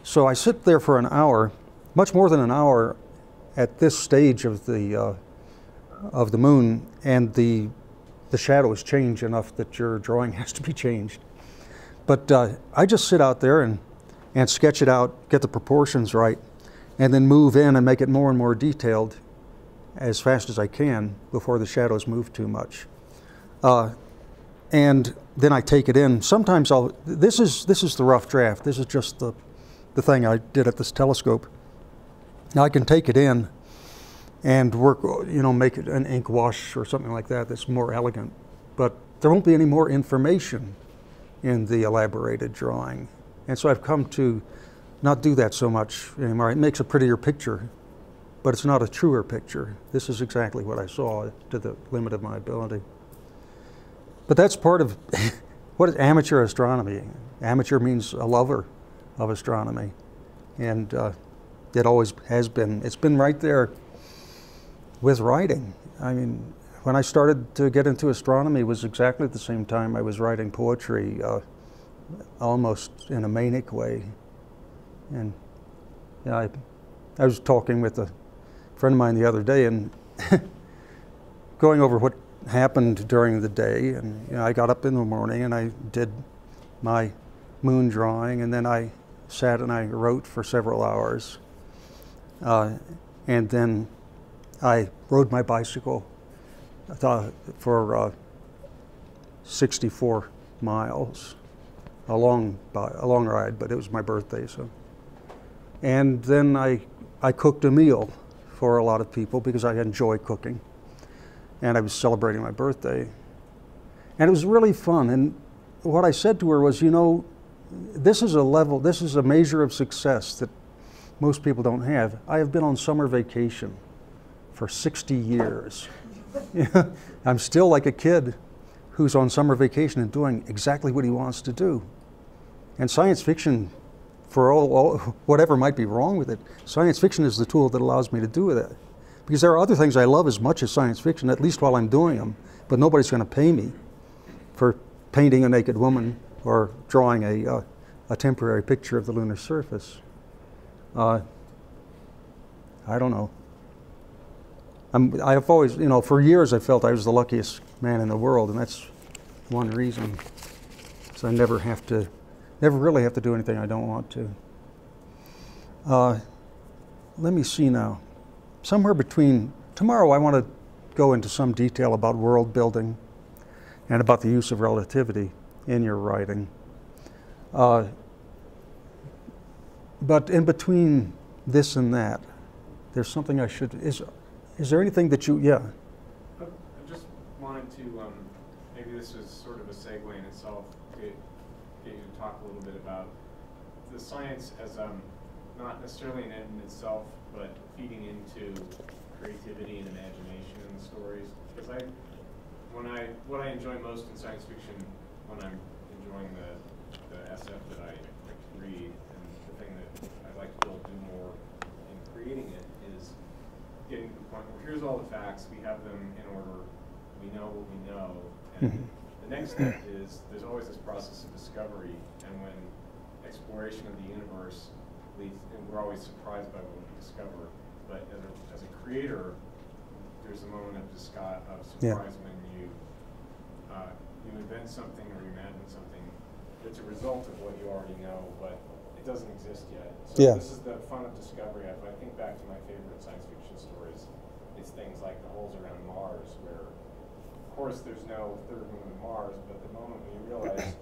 So I sit there for an hour, much more than an hour, at this stage of the moon, and the shadows change enough that your drawing has to be changed. But I just sit out there and sketch it out, get the proportions right, and then move in and make it more and more detailed as fast as I can before the shadows move too much. And then I take it in. Sometimes this is the rough draft. This is just the thing I did at this telescope. Now I can take it in and work, make it an ink wash or something like that that's more elegant. But there won't be any more information in the elaborated drawing. And so I've come to not do that so much anymore. It makes a prettier picture, but it's not a truer picture. This is exactly what I saw to the limit of my ability. But that's part of what is amateur astronomy. Amateur means a lover of astronomy. And it always has been. It's been right there with writing. I mean, when I started to get into astronomy was exactly at the same time I was writing poetry, almost in a manic way. And I was talking with a friend of mine the other day and going over what happened during the day. And I got up in the morning and I did my moon drawing, and then I sat and I wrote for several hours. And then I rode my bicycle for 64 miles, a long ride, but it was my birthday. So, and then I cooked a meal for a lot of people because I enjoy cooking, and I was celebrating my birthday, and it was really fun. And what I said to her was, this is a measure of success that most people don't have. I have been on summer vacation for 60 years. I'm still like a kid who's on summer vacation and doing exactly what he wants to do. And science fiction, for all whatever might be wrong with it, science fiction is the tool that allows me to do that. Because there are other things I love as much as science fiction, at least while I'm doing them, but nobody's going to pay me for painting a naked woman or drawing a temporary picture of the lunar surface. I don't know. I've always, for years I felt I was the luckiest man in the world, and that's one reason. So I never really have to do anything I don't want to. Let me see now. Somewhere between, tomorrow I want to go into some detail about world building and about the use of relativity in your writing. But in between this and that, there's something I should, is there anything that you, yeah? I just wanted to, maybe this is sort of a segue in itself, to get you to talk a little bit about the science as not necessarily an end in itself, but feeding into creativity and imagination in the stories. Because what I enjoy most in science fiction, when I'm enjoying the SF that I read, and the thing that I'd like to do more in creating it, is getting to the point where here's all the facts, we have them in order, we know what we know, and the next step is there's always this process of discovery, and when exploration of the universe leads, and we're always surprised by what we discover, but as a creator, there's a moment of surprise when you invent something or you imagine something that's a result of what you already know, but it doesn't exist yet. So this is the fun of discovery. If I think back to my favorite science fiction stories, it's things like The Holes Around Mars, where, of course, there's no third moon of Mars, but the moment when you realize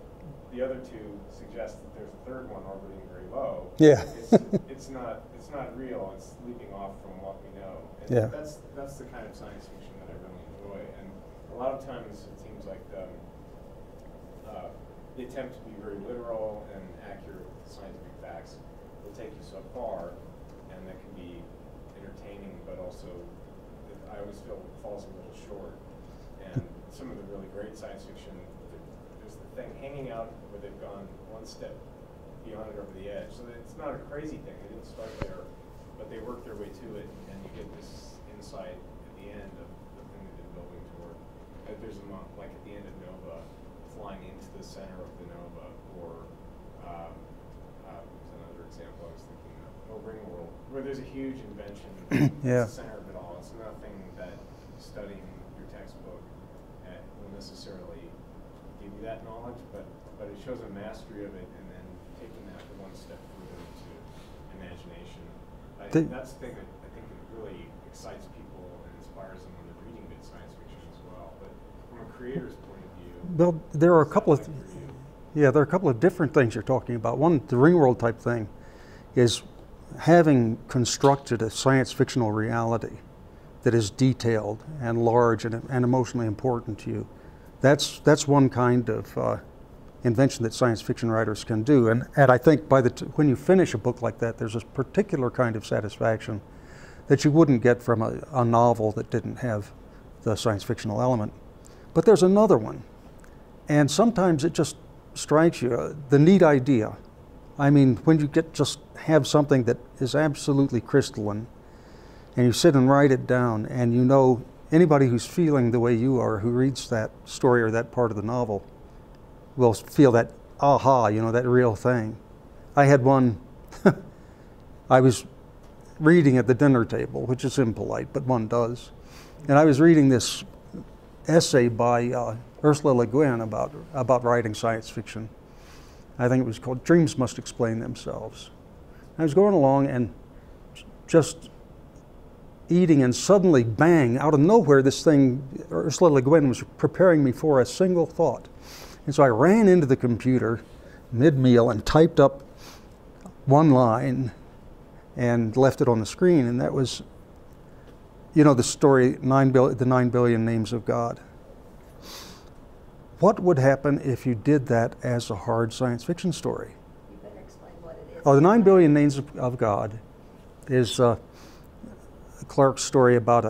the other two suggest that there's a third one orbiting very low, it's not real. It's leaping off from what we know. And that's the kind of science fiction that I really enjoy. And a lot of times it seems like the attempt to be very literal and accurate with scientific facts will take you so far, and that can be entertaining, but also I always feel it falls a little short. And some of the really great science fiction, there's the thing hanging out where they've gone one step beyond it over the edge. So that it's not a crazy thing. They didn't start there, but they work their way to it, and you get this insight at the end of the thing they've been building toward. There's a monk, like at the end of Nova, flying into the center of the Nova, or there's another example I was thinking of, Ringworld, where there's a huge invention at the center of it all. It's nothing that studying your textbook will necessarily give you that knowledge, but it shows a mastery of it, and then taking that one step further to imagination. That's the thing that I think it really excites people and inspires them when they're reading good science fiction as well. But from a creator's point of view, well, there are a couple of there are a couple of different things you're talking about. One, the Ringworld type thing, is having constructed a science fictional reality that is detailed and large and emotionally important to you. That's one kind of invention that science fiction writers can do. And I think when you finish a book like that, there's a particular kind of satisfaction that you wouldn't get from a novel that didn't have the science fictional element. But there's another one. And sometimes it just strikes you, the neat idea. I mean, when you just have something that is absolutely crystalline, and you sit and write it down, and you know anybody who's feeling the way you are, who reads that story or that part of the novel, will feel that aha, that real thing. I had one, I was reading at the dinner table, which is impolite, but one does. And I was reading this essay by Ursula Le Guin about writing science fiction. I think it was called Dreams Must Explain Themselves. I was going along and just eating, and suddenly, bang, out of nowhere, this thing, Ursula Le Guin was preparing me for a single thought. And so I ran into the computer mid-meal and typed up one line and left it on the screen, and that was, the story, the 9 billion names of God. What would happen if you did that as a hard science fiction story? You better explain what it is. Oh, the 9 billion names of God is Clark's story about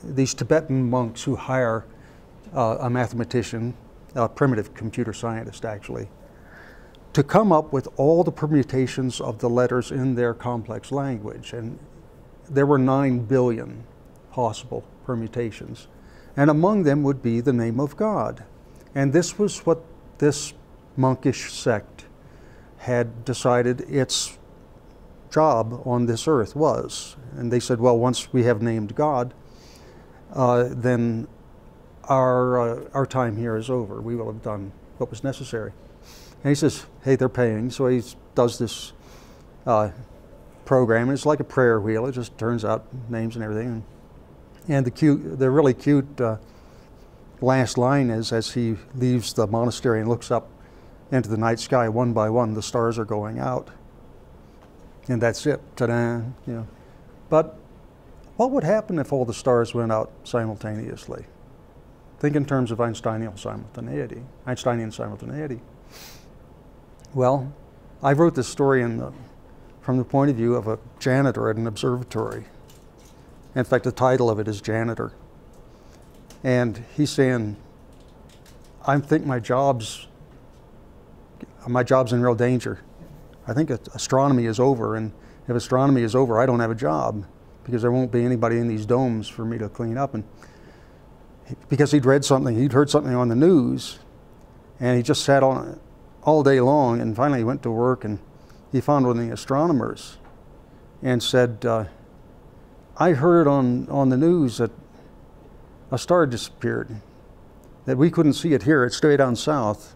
these Tibetan monks who hire a mathematician, a primitive computer scientist actually, to come up with all the permutations of the letters in their complex language. And there were 9 billion possible permutations. And among them would be the name of God. And this was what this monkish sect had decided its job on this earth was. And they said, well, once we have named God, then our time here is over. We will have done what was necessary. And he says, hey, they're paying. So he does this program. And it's like a prayer wheel. It just turns out names and everything. And the really cute last line is, as he leaves the monastery and looks up into the night sky, one by one, the stars are going out. And that's it, ta-da, But what would happen if all the stars went out simultaneously? Think in terms of Einsteinian simultaneity. Well, I wrote this story from the point of view of a janitor at an observatory. In fact, the title of it is Janitor. And he's saying, I think my job's in real danger. I think astronomy is over, and if astronomy is over, I don't have a job because there won't be anybody in these domes for me to clean up. And because he'd heard something on the news, and he just sat on it all day long, and finally he went to work, and he found one of the astronomers and said, I heard on the news that a star disappeared, that we couldn't see it here, it's straight down south,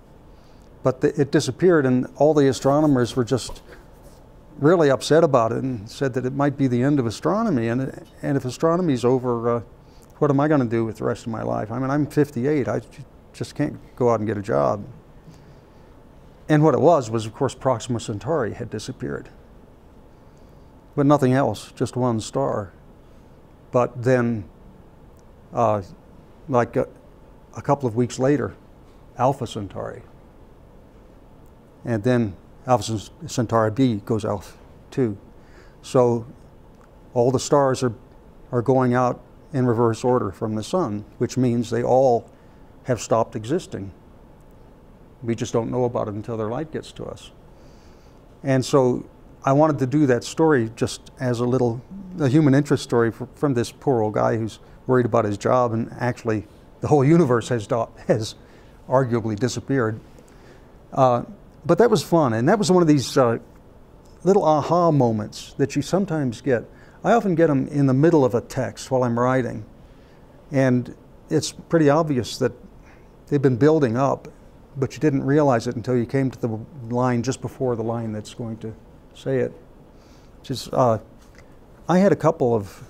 but it disappeared, and all the astronomers were just really upset about it and said that it might be the end of astronomy, and if astronomy's over, what am I going to do with the rest of my life? I mean, I'm 58, I just can't go out and get a job. And what it was, of course, Proxima Centauri had disappeared. But nothing else, just one star. But then, like a couple of weeks later, Alpha Centauri. And then Alpha Centauri B goes Alpha 2. So all the stars are going out in reverse order from the sun, which means they all have stopped existing. We just don't know about it until their light gets to us. And so I wanted to do that story just as a human interest story from this poor old guy who's worried about his job, and actually the whole universe has arguably disappeared. But that was fun, and that was one of these little aha moments that you sometimes get. I often get them in the middle of a text while I'm writing, and it's pretty obvious that they've been building up, but you didn't realize it until you came to the line just before the line that's going to say it. Just, I had a couple of,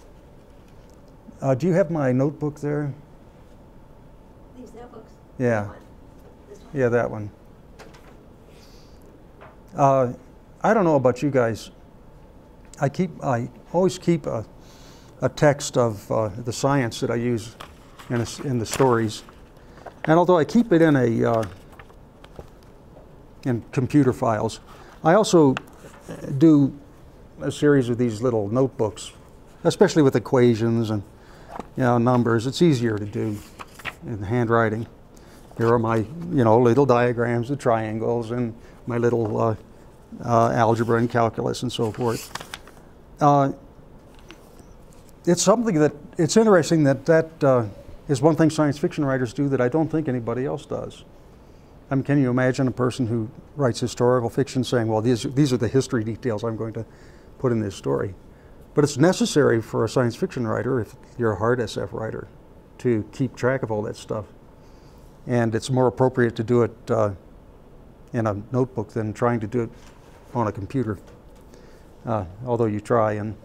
do you have my notebook there? These notebooks? Yeah. This one? Yeah, that one. I don't know about you guys. I always keep a text of the science that I use in the stories, and although I keep it in in computer files, I also do a series of these little notebooks, especially with equations and numbers. It's easier to do in handwriting. Here are my little diagrams, the triangles, and my little algebra and calculus and so forth. It's something that, it's interesting that is one thing science fiction writers do that I don't think anybody else does. I mean, can you imagine a person who writes historical fiction saying, well, these are the history details I'm going to put in this story? But it's necessary for a science fiction writer, if you're a hard SF writer, to keep track of all that stuff. And it's more appropriate to do it in a notebook than trying to do it on a computer, although you try. And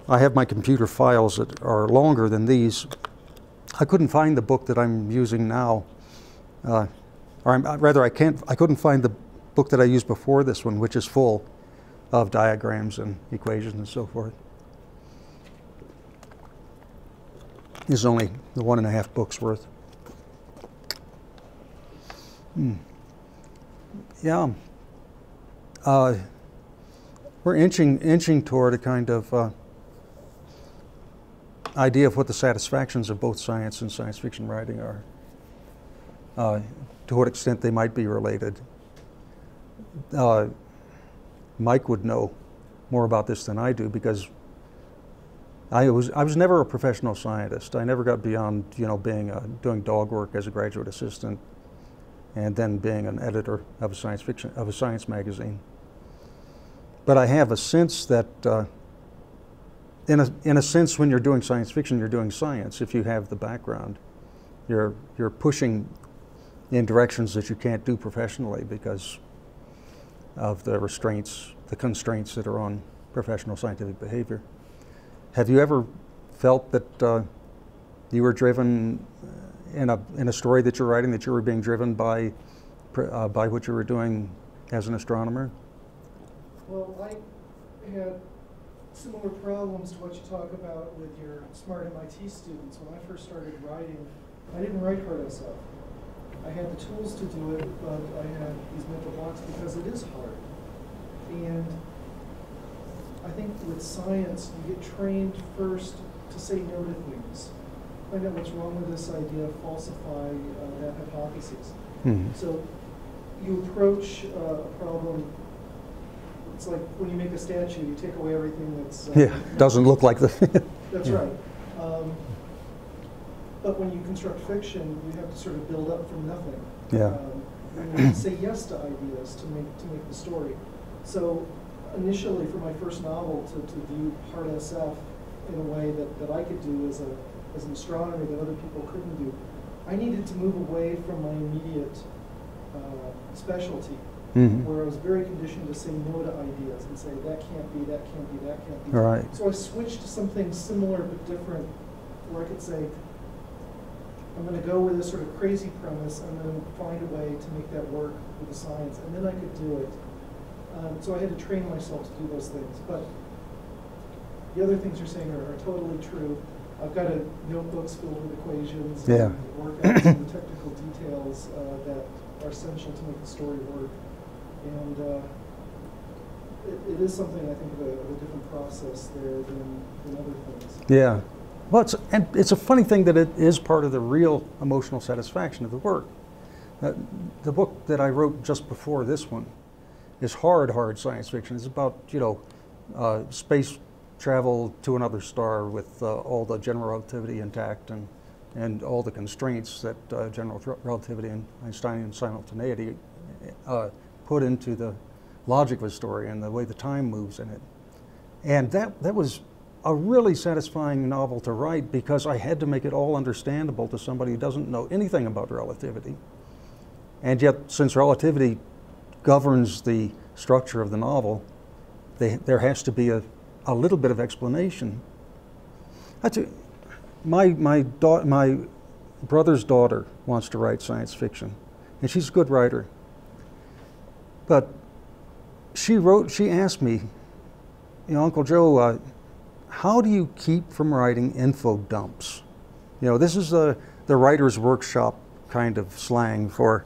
I have my computer files that are longer than these. I couldn't find the book that I'm using now, or rather I couldn't find the book that I used before this one, which is full of diagrams and equations and so forth. This is only the 1.5 books worth. Yeah. We're inching toward a kind of idea of what the satisfactions of both science and science fiction writing are, to what extent they might be related. Mike would know more about this than I do, because I was never a professional scientist. I never got beyond being doing dog work as a graduate assistant, and then being an editor of a science magazine. But I have a sense that, in a sense, when you're doing science fiction, you're doing science. If you have the background, you're pushing in directions that you can't do professionally because of the constraints that are on professional scientific behavior. Have you ever felt that you were driven in a story that you're writing, that you were being driven by what you were doing as an astronomer? Well, I had similar problems to what you talk about with your smart MIT students. When I first started writing, I didn't write hard SF. I had the tools to do it, but I had these mental blocks because it is hard. And I think with science, you get trained first to say no to things. Find out what's wrong with this idea, falsify that hypothesis. Mm-hmm. So you approach a problem. It's like when you make a statue, you take away everything that's... doesn't look like the... That's right. But when you construct fiction, you have to sort of build up from nothing. Yeah. You say yes to ideas to make the story. So initially, for my first novel, to view hard SF in a way that I could do as an astronomer that other people couldn't do, I needed to move away from my immediate specialty. Mm-hmm. Where I was very conditioned to say no to ideas and say that can't be, that can't be, that can't be. Right. So I switched to something similar but different, where I could say, I'm going to go with this sort of crazy premise, I'm going to find a way to make that work with the science, and then I could do it. So I had to train myself to do those things. But the other things you're saying are totally true. I've got notebooks filled with equations and workouts and technical details that are essential to make the story work. And it is something, I think, of a different process there than other things. Yeah. Well, it's a funny thing that it is part of the real emotional satisfaction of the work. The book that I wrote just before this one is hard science fiction. It's about, space travel to another star with all the general relativity intact and all the constraints that general relativity and Einsteinian simultaneity put into the logic of a story and the way the time moves in it. And that was a really satisfying novel to write, because I had to make it all understandable to somebody who doesn't know anything about relativity. And yet, since relativity governs the structure of the novel, there has to be a little bit of explanation. My brother's daughter wants to write science fiction, and she's a good writer. But she asked me, Uncle Joe, how do you keep from writing info dumps? This is the writer's workshop kind of slang for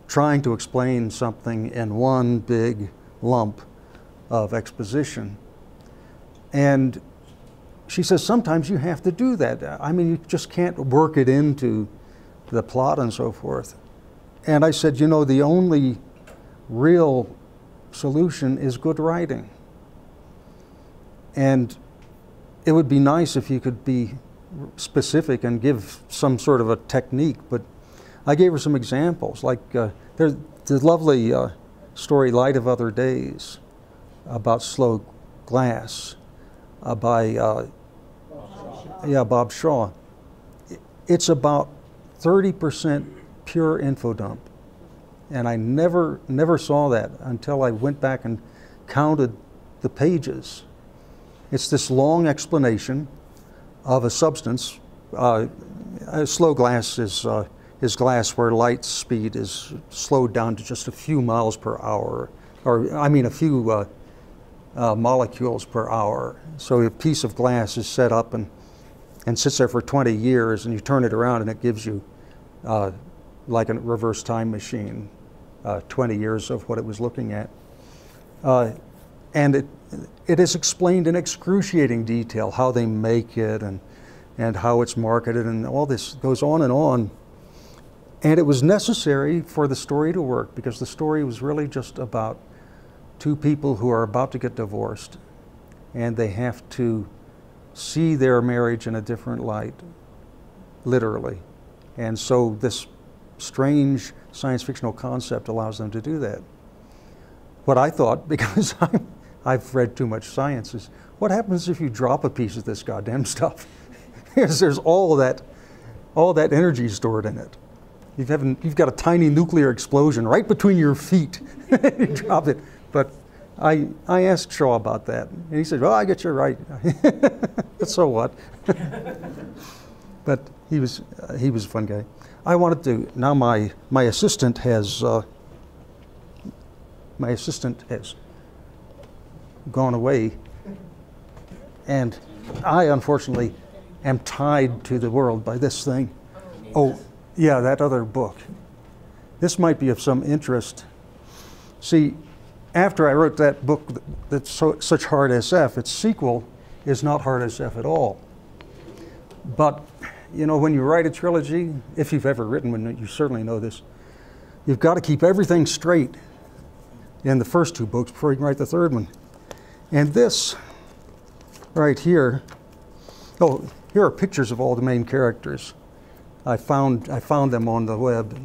trying to explain something in one big lump of exposition. And she says, sometimes you have to do that. I mean, you just can't work it into the plot and so forth. And I said, the only real solution is good writing. And it would be nice if you could be specific and give some sort of a technique, but I gave her some examples, like there's the lovely story Light of Other Days about slow glass by Bob Shaw. It's about 30% pure info dump. And I never saw that until I went back and counted the pages. It's this long explanation of a substance. Slow glass is glass where light speed is slowed down to just a few miles per hour, or I mean a few molecules per hour. So a piece of glass is set up and sits there for 20 years, and you turn it around and it gives you, like a reverse time machine, 20 years of what it was looking at. And it is explained in excruciating detail how they make it and how it's marketed, and all this goes on and on. And it was necessary for the story to work, because the story was really just about two people who are about to get divorced, and they have to see their marriage in a different light, literally. And so this strange science fictional concept allows them to do that. What I thought, because I've read too much science, is what happens if you drop a piece of this goddamn stuff? Because there's all that energy stored in it. You've got a tiny nuclear explosion right between your feet. You drop it. But I asked Shaw about that, and he said, "Well, I get you right." So what? But he was a fun guy. I wanted to now. My assistant has gone away, and I unfortunately am tied to the world by this thing. Oh, yeah, that other book. This might be of some interest. See, after I wrote that book that's such hard SF, its sequel is not hard SF at all. But, when you write a trilogy, if you've ever written one, you certainly know this, you've got to keep everything straight in the first two books before you can write the third one. And this right here, here are pictures of all the main characters. I found them on the web.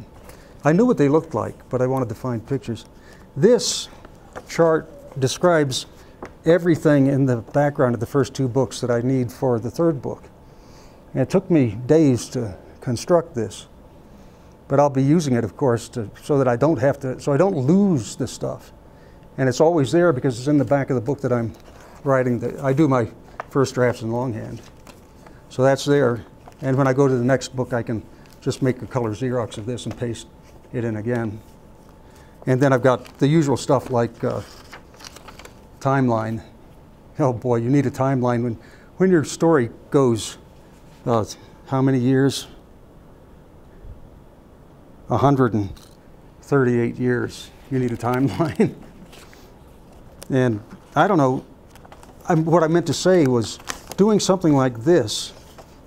I knew what they looked like, but I wanted to find pictures. This chart describes everything in the background of the first two books that I need for the third book. And it took me days to construct this, but I'll be using it, of course, so that I don't lose this stuff. And it's always there because it's in the back of the book that I'm writing. I do my first drafts in longhand. So that's there. And when I go to the next book, I can just make a color Xerox of this and paste it in again. And then I've got the usual stuff like timeline. Oh boy, you need a timeline. When your story goes, how many years? 138 years. You need a timeline. And I don't know, what I meant to say was doing something like this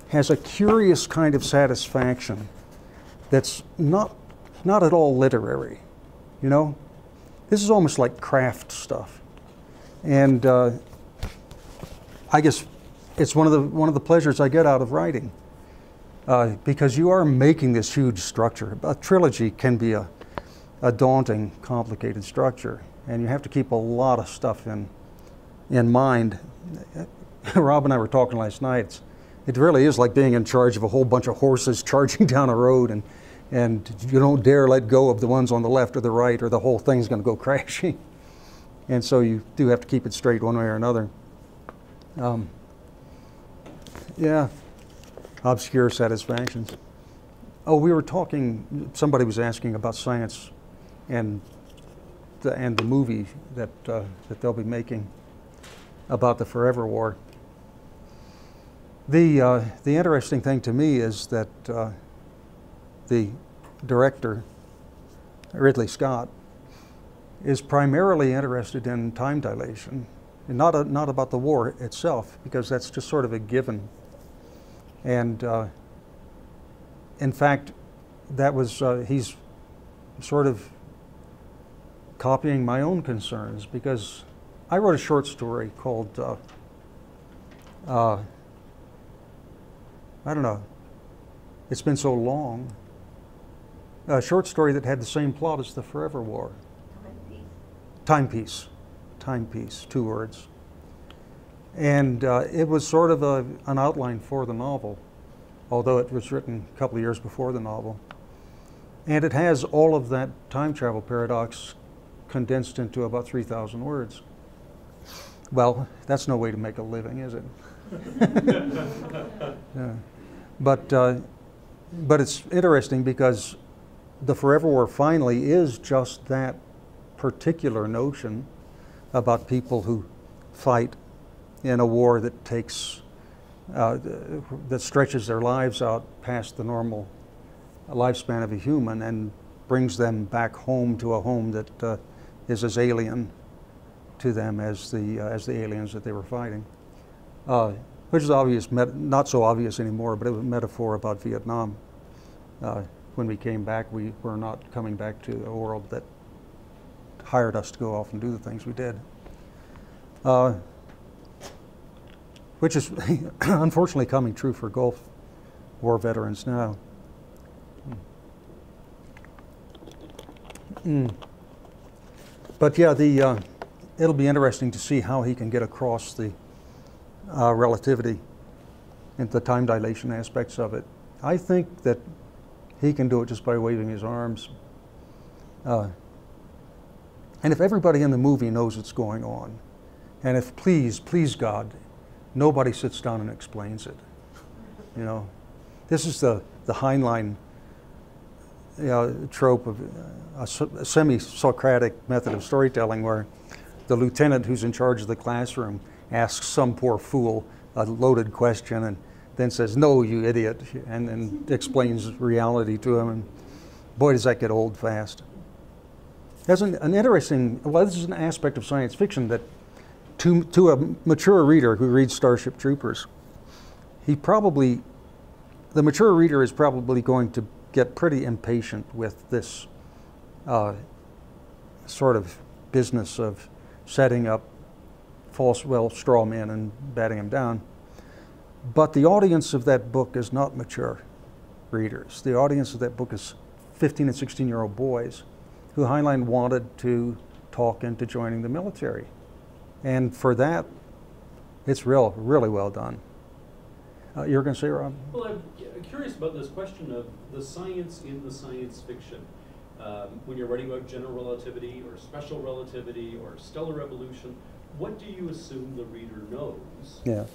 has a curious kind of satisfaction that's not at all literary, This is almost like craft stuff. And I guess it's one of the pleasures I get out of writing, because you are making this huge structure. A trilogy can be a daunting, complicated structure, and you have to keep a lot of stuff in mind. Rob and I were talking last night. It really is like being in charge of a whole bunch of horses charging down a road, and you don't dare let go of the ones on the left or the right, or the whole thing's going to go crashing. And so you do have to keep it straight one way or another. Yeah, obscure satisfactions. Oh, we were talking, somebody was asking about science and the movie that they'll be making about the Forever War. The interesting thing to me is that the director, Ridley Scott, is primarily interested in time dilation, and not about the war itself, because that's just sort of a given. And in fact, that was he's sort of copying my own concerns, because I wrote a short story called I don't know, it's been so long, a short story that had the same plot as the Forever War. Timepiece, 2 words. And it was sort of an outline for the novel, although it was written a couple of years before the novel. And it has all of that time travel paradox condensed into about 3,000 words. Well, that's no way to make a living, is it? Yeah. But it's interesting because the Forever War finally is just that particular notion about people who fight in a war that takes that stretches their lives out past the normal lifespan of a human and brings them back home to a home that is as alien to them as the aliens that they were fighting, which is obvious, not so obvious anymore, but it was a metaphor about Vietnam. When we came back, we were not coming back to a world that hired us to go off and do the things we did, which is unfortunately coming true for Gulf War veterans now. But yeah, it'll be interesting to see how he can get across the relativity and the time dilation aspects of it. I think that he can do it just by waving his arms. And if everybody in the movie knows what's going on, and if please God, nobody sits down and explains it. You know, this is the Heinlein trope of a semi-Socratic method of storytelling, where the lieutenant who's in charge of the classroom asks some poor fool a loaded question and then says, "No, you idiot," and then explains reality to him. And boy, does that get old fast. There's an interesting, well, this is an aspect of science fiction that to a mature reader who reads Starship Troopers, the mature reader is probably going to get pretty impatient with this sort of business of setting up straw men and batting them down. But the audience of that book is not mature readers. The audience of that book is 15 and 16-year-old boys who Heinlein wanted to talk into joining the military. And for that, it's really well done. You were going to say, Rob? Well, I'm curious about this question of the science in the science fiction. When you're writing about general relativity or special relativity or stellar evolution, what do you assume the reader knows? Yeah.